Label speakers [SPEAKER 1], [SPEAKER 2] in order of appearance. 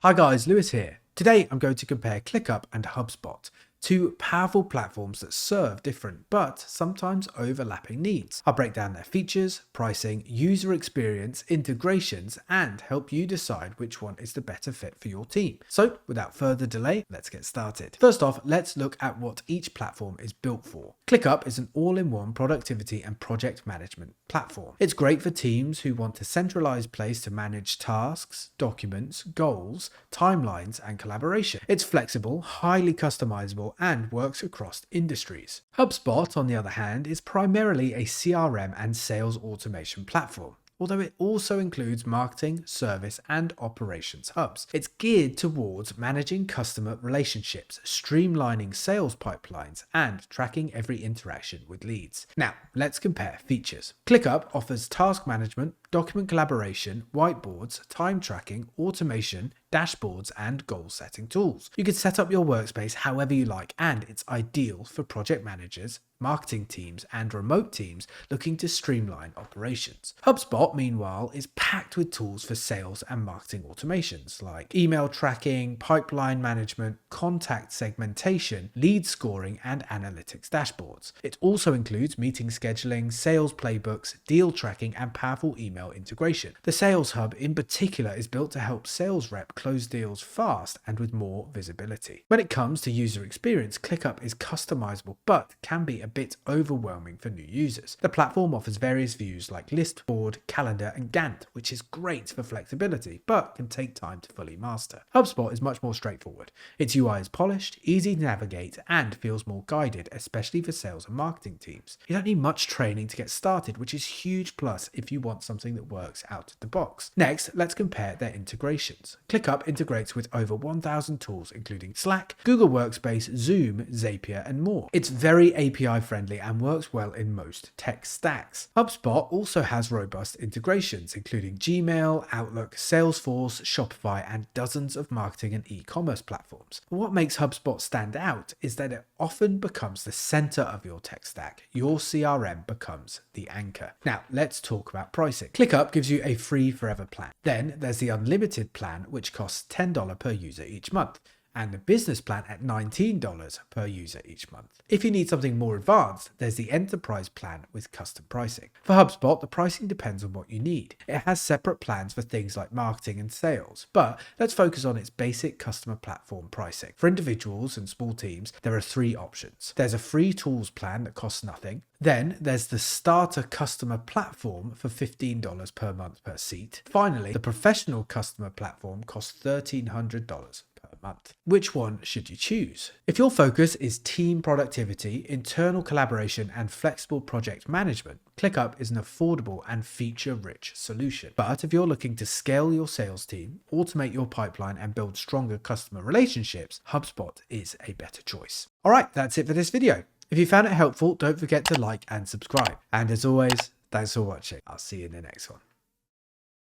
[SPEAKER 1] Hi guys, Lewis here. Today I'm going to compare ClickUp and HubSpot, two powerful platforms that serve different but sometimes overlapping needs. I'll break down their features, pricing, user experience, integrations, and help you decide which one is the better fit for your team. So without further delay, let's get started. First off, let's look at what each platform is built for. ClickUp is an all-in-one productivity and project management platform. It's great for teams who want a centralized place to manage tasks, documents, goals, timelines, and collaboration. It's flexible, highly customizable, and works across industries. HubSpot, on the other hand, is primarily a CRM and sales automation platform, although it also includes marketing, service, and operations hubs. It's geared towards managing customer relationships, streamlining sales pipelines, and tracking every interaction with leads. Now, let's compare features. ClickUp offers task management, document collaboration, whiteboards, time tracking, automation, dashboards, and goal-setting tools. You can set up your workspace however you like, and it's ideal for project managers, marketing teams, and remote teams looking to streamline operations. HubSpot, meanwhile, is packed with tools for sales and marketing automations like email tracking, pipeline management, contact segmentation, lead scoring, and analytics dashboards. It also includes meeting scheduling, sales playbooks, deal tracking, and powerful email integration. The Sales Hub in particular is built to help sales rep close deals fast and with more visibility. When it comes to user experience, ClickUp is customizable but can be a bit overwhelming for new users. The platform offers various views like list, board, calendar, and Gantt, which is great for flexibility but can take time to fully master. HubSpot is much more straightforward. Its UI is polished, easy to navigate, and feels more guided, especially for sales and marketing teams. You don't need much training to get started, which is a huge plus if you want something that works out of the box. Next, let's compare their integrations. ClickUp integrates with over 1,000 tools, including Slack, Google Workspace, Zoom, Zapier, and more. It's very API friendly and works well in most tech stacks. HubSpot also has robust integrations, including Gmail, Outlook, Salesforce, Shopify, and dozens of marketing and e-commerce platforms. But what makes HubSpot stand out is that it often becomes the center of your tech stack. Your CRM becomes the anchor. Now, let's talk about pricing. ClickUp gives you a free forever plan. Then there's the unlimited plan, which costs $10 per user each month, and the business plan at $19 per user each month. If you need something more advanced, there's the enterprise plan with custom pricing. For HubSpot, the pricing depends on what you need. It has separate plans for things like marketing and sales, but let's focus on its basic customer platform pricing. For individuals and small teams, there are three options. There's a free tools plan that costs nothing. Then there's the starter customer platform for $15 per month per seat. Finally, the professional customer platform costs $1,300 per month. Which one should you choose? If your focus is team productivity, internal collaboration, and flexible project management, ClickUp is an affordable and feature-rich solution. But if you're looking to scale your sales team, automate your pipeline, and build stronger customer relationships, HubSpot is a better choice. All right, that's it for this video. If you found it helpful, don't forget to like and subscribe. And as always, thanks for watching. I'll see you in the next one.